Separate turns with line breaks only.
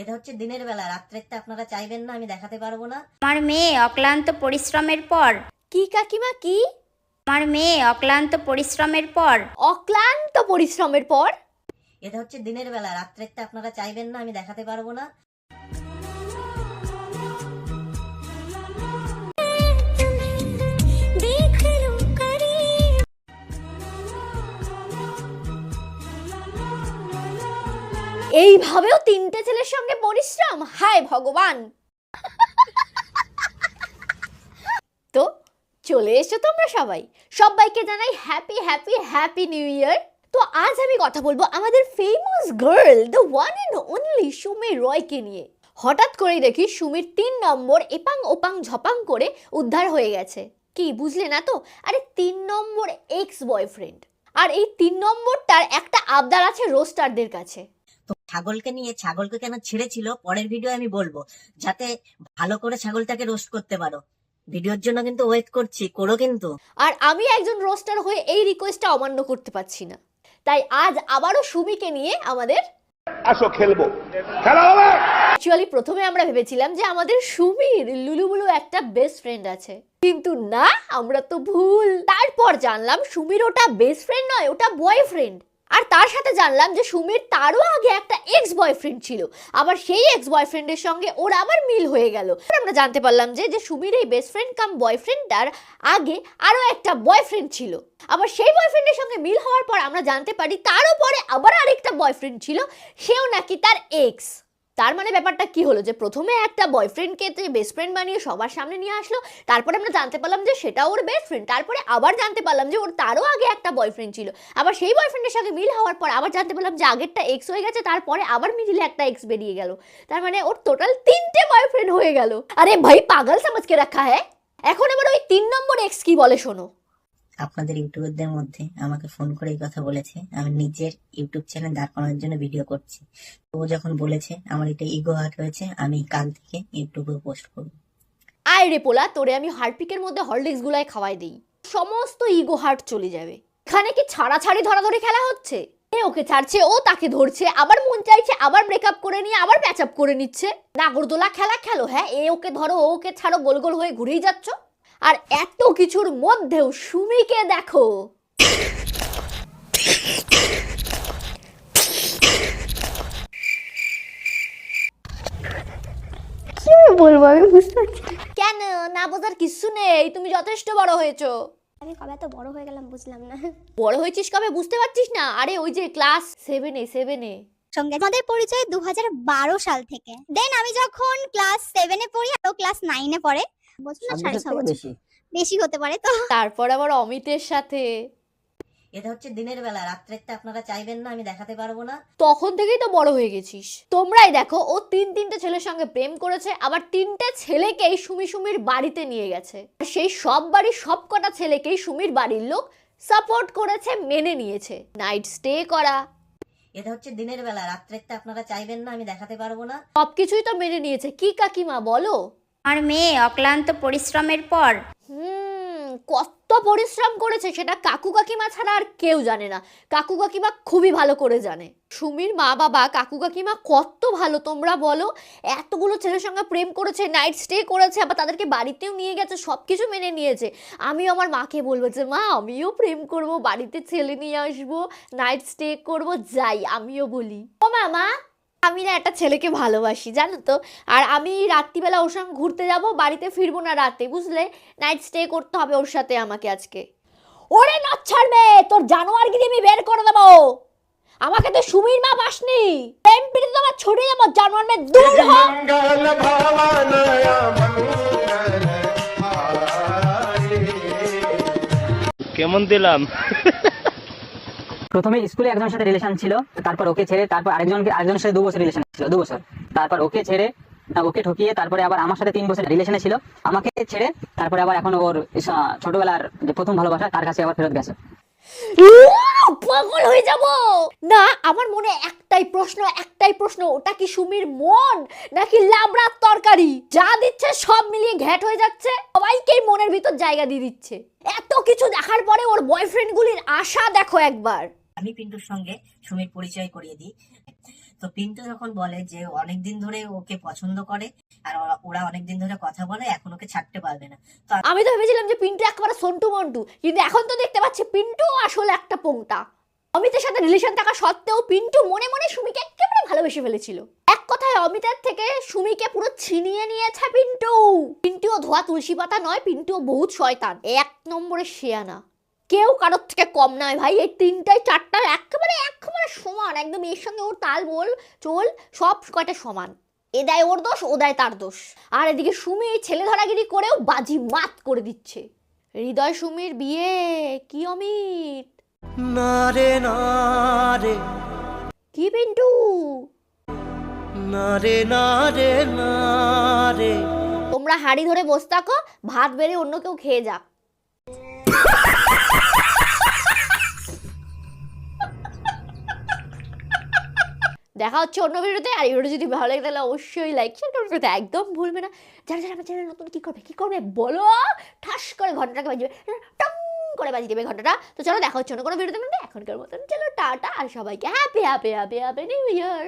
এটা হচ্ছে দিনের বেলা, রাত্রেরটা আপনারা চাইবেন না, আমি দেখাতে পারবো না।
আমার মেয়ে অক্লান্ত পরিশ্রমের পর
কি কাকিমা কি?
আমার মেয়ে অক্লান্ত পরিশ্রমের পর
অক্লান্ত পরিশ্রমের পর
এটা হচ্ছে দিনের বেলা, রাত্রেরটা আপনারা চাইবেন না, আমি দেখাতে পারবো না।
এইভাবেও তিনটে ছেলের সঙ্গে পরিশ্রম, হায় ভগবান। তো চলে এসো তোমরা সবাই, সবাইকে জানাই happy happy happy new year. তো আজ আমি কথা বলবো আমাদের famous girl, the one and only Sumi রয়কে নিয়ে। হঠাৎ করেই দেখি সুমির 3 নম্বর এপাং ওপাং ঝপাং করে উদ্ধার হয়ে গেছে। কি বুঝলে না তো? আরে 3 নম্বর এক্স বয়ফ্রেন্ড, আর এই 3 নম্বরটার একটা আবদার আছে রোস্টারদের কাছে।
তো ছাগলকে নিয়ে, ছাগলকে কেন ছেড়েছিল পরের ভিডিও আমি বলবো, যাতে ভালো করে ছাগলটাকে রোস্ট করতে পারো। ভিডিওর জন্য কিন্তু ওয়েট করছি, করো কিন্তু।
আর আমি একজন রোস্টার হয়ে এই রিকোয়েস্টটা অমান্য করতে পারছি না, তাই আজ আবারও সুমিকে নিয়ে আমাদের
আসো খেলবো, খেলা হবে।
অ্যাকচুয়ালি প্রথমে আমরা ভেবেছিলাম যে আমাদের সুমির লুলুবুলু একটা বেস্ট ফ্রেন্ড আছে, কিন্তু না, আমরা তো ভুল। তারপর জানলাম সুমির ওটা বেস্ট ফ্রেন্ড নয়, ওটা বয়ফ্রেন্ড। আর তার সাথে জানলাম যে সুমির তারও আগে একটা এক্স বয়ফ্রেন্ড ছিল, আবার সেই এক্স বয়ফ্রেন্ডের সঙ্গে ওর আবার মিল হয়ে গেল। আমরা জানতে পারলাম যে সুমির এই বেস্ট ফ্রেন্ড কাম বয়ফ্রেন্ডটার আগে আরো একটা বয়ফ্রেন্ড ছিল, আবার সেই বয়ফ্রেন্ডের সঙ্গে মিল হওয়ার পর আমরা জানতে পারি তারও পরে আবার আরেকটা বয়ফ্রেন্ড ছিল, সেও নাকি তার এক্স। তার মানে ব্যাপারটা কি হলো যে প্রথমে একটা বয়ফ্রেন্ডকে বেস্ট ফ্রেন্ড বানিয়ে সবার সামনে নিয়ে আসলো, তারপরে আমরা জানতে পারলাম যে সেটা ওর বেস্ট ফ্রেন্ড, তারপরে আবার জানতে পারলাম যে ওর তারও আগে একটা বয়ফ্রেন্ড ছিল, আবার সেই বয়ফ্রেন্ডের সঙ্গে মিল হওয়ার পর আবার জানতে পারলাম যে আগেরটা এক্স হয়ে গেছে, তারপরে আবার মিডিলে একটা এক্স বেরিয়ে গেল। তার মানে ওর টোটাল 3টে বয়ফ্রেন্ড হয়ে গেল। আরে ভাই পাগল সমাজকে রাখা হ্যাঁ। এখন আবার ওই 3 নম্বর এক্স কি বলে শোনো।
আপনাদের ইউটিউবারদের মধ্যে আমাকে ফোন করে এই কথা বলেছে, আমি নিজের ইউটিউব চ্যানেল দাঁড় করানোর জন্য ভিডিও করছি। তো ও যখন বলেছে আমার এটা ইগো হার্ট হয়েছে, আমি কাল থেকে ইউটিউবে পোস্ট করব।
আয় রে পোলা, তোরে আমি হারপিকের মধ্যে হরলিক্স গুলাই খাওয়াই দিই, সমস্ত ইগো হার্ট চলে যাবে। এখানে কি ছাড়াছাড়ি ধরাধরি খেলা হচ্ছে? এ ওকে ছাড়ছে, ও তাকে ধরছে, আবার মন চাইছে আবার ব্রেকআপ করে নিয়ে আবার প্যাচ আপ করে নিচ্ছে। নাগরদোলা খেলা খেলো হ্যাঁ, এ ওকে ধরো ও ওকে ছাড়ো, গোল গোল হয়ে ঘুরেই যাচ্ছ। আর এত কিছুর মধ্যেও সুমিকে দেখো, কি বলবো আমি বুঝতে পারছি কেন। না বোঝার কিছু নেই, তুমি যথেষ্ট বড় হয়েছো।
আমি কবে এত বড় হয়ে গেলাম বুঝলাম না।
বড় হয়েছিস কবে বুঝতে পারছিস না? আরে ওই যে ক্লাস 7-এ
সঙ্গে আমাদের পরিচয় 2012 সাল থেকে। দেন আমি যখন ক্লাস 7 এ পড়ি আর ও ক্লাস 9 এ পড়ে, বছর না 6.5 বছর বেশি হতে পারে। তো
তারপর আবার অমিতের সাথে।
এটা হচ্ছে দিনের বেলা, রাত্রেরটা আপনারা চাইবেন না, আমি দেখাতে পারবো না।
তখন থেকেই তো বড় হয়ে গেছিস। তোমরাই দেখো ও 3টে ছেলের সঙ্গে প্রেম করেছে, আবার 3টে ছেলেকেই সুমির বাড়িতে নিয়ে গেছে। সেই সব বাড়ির সব কটা ছেলেকেই সুমির বাড়ির লোক সাপোর্ট করেছে, মেনে নিয়েছে। নাইট স্টে করা,
এটা হচ্ছে দিনের বেলা, রাত্রেরটা আপনারা চাইবেন না, আমি দেখাতে পারবো না।
সবকিছুই তো মেনে নিয়েছে। কি কাকিমা বলো?
আমার মেয়ে অক্লান্ত পরিশ্রমের পর
কত পরিশ্রম করেছে সেটা কাকু কাকিমা ছাড়া আর কেউ জানে না। কাকু কাকিমা খুবই ভালো করে জানে। সুমির মা বাবা কাকু কাকিমা কত ভালো তোমরা বলো। এতগুলো ছেলের সঙ্গে প্রেম করেছে, নাইট স্টে করেছে, আবার তাদেরকে বাড়িতেও নিয়ে গেছে, সবকিছু মেনে নিয়েছে। আমিও আমার মাকে বলবো যে মা আমিও প্রেম করব, বাড়িতে ছেলে নিয়ে আসবো, নাইট স্টে করব, যাই আমিও বলি। ও মামা আমি না একটা ছেলেকে ভালোবাসি জানো তো, আর আমি রাত্রিবেলা ওর সঙ্গে ঘুরতে যাব, বাড়িতে ফিরবো না রাতে, বুঝলে? নাইট স্টে করতে হবে ওর সাথে আমাকে আজকে। ওরে না ছাড়বে, তোর জানোয়ারগিরি আমি বের করে দেবো। আমাকে তো সুমির মা পাসনি, প্রেম পিড়ে তোমার ছড়ে যাবো, জানোয়ার মে দূর হ।
কেমন দিলাম?
প্রথমে স্কুলে একজনের সাথে রিলেশন ছিল, তারপর ওকে ছেড়ে তারপর আরেকজনের সাথে 2 বছর রিলেশন ছিল, 2 বছর। তারপর ওকে ছেড়ে ওকে ঠকিয়ে তারপরে আবার আমার সাথে 3 বছর রিলেশনে ছিল, আমাকে ছেড়ে তারপরে আবার এখন ওর ছোটবেলার যে প্রথম ভালোবাসা তার কাছে আবার ফেরত গেছে।
পাগল হয়ে যাব না। আমার মনে একটাই প্রশ্ন, ওটা কি সুমির মন নাকি লাবড়ার তরকারি? যা দিচ্ছে সব মিলিয়ে ঘ্যাট হয়ে যাচ্ছে, সবাইকেই মনের ভিতর জায়গা দিয়ে দিচ্ছে। এত কিছু দেখার পরে ওর বয়ফ্রেন্ড গুলির আশা দেখো একবার।
আমি পিন্টুর সঙ্গে সুমির পরিচয় করিয়ে দিই। তো পিন্টু যখন বলে যে অনেকদিন ধরে ওকে পছন্দ করে আর ওরা অনেকদিন ধরে কথা বলে, এখন ওকে ছাড়তে পারবে না। তো
আমি তো ভেবেছিলাম যে পিন্টু একেবারে সন্টু মন্টু, কিন্তু এখন তো দেখতে পাচ্ছি পিন্টু আসলে একটা পোংটা। অমিতের সাথে রিলেশন থাকা সত্ত্বেও পিন্টু মনে মনে সুমিকে একেবারে ভালোবেসে ফেলেছিল। এক কথায় অমিতের থেকে সুমিকে পুরো ছিনিয়ে নিয়েছে পিন্টু। পিন্টুও ধোয়া তুলসী পাতা নয়, পিন্টুও বহুত শয়তান, এক নম্বরে শেয়ানা। কেউ কারোর থেকে কম নয় ভাই, এই তিনটায় চারটা একেবারে সমান, একদম এর সঙ্গে ওর তাল বল চল সব কয়টা সমান। এ দেয় ওর দোষ, ও দেয় তার দোষ। আর এদিকে সুমি ছেলে ধরাগিরি করেও বাজি মাত করে দিচ্ছে। হৃদয় সুমির বিয়ে কি অমিত?
না রে না রে,
কি পিন্টু?
না রে না রে না রে।
তোমরা হাড়ি ধরে বসে থাকো, ভাত বেড়ে অন্য কেউ খেয়ে যাক। দেখা হচ্ছে অন্য ভিডিওতে। আর এই ভিডিও যদি ভালো লাগে তাহলে অবশ্যই লাইক শেয়ার কমেন্ট করতে একদম ভুলবে না। যারা যারা আমার চ্যানেল নতুন কি করবে বলো, ঠাস করে ঘন্টাটাকে বাজিয়ে টং করে বাজিয়ে দেবে ঘন্টাটা। তো চলো দেখা হচ্ছে অন্য কোনো ভিডিওতে। এখনকার মতন চলো টাটা, আর সবাইকে হ্যাপি নিউ ইয়ার।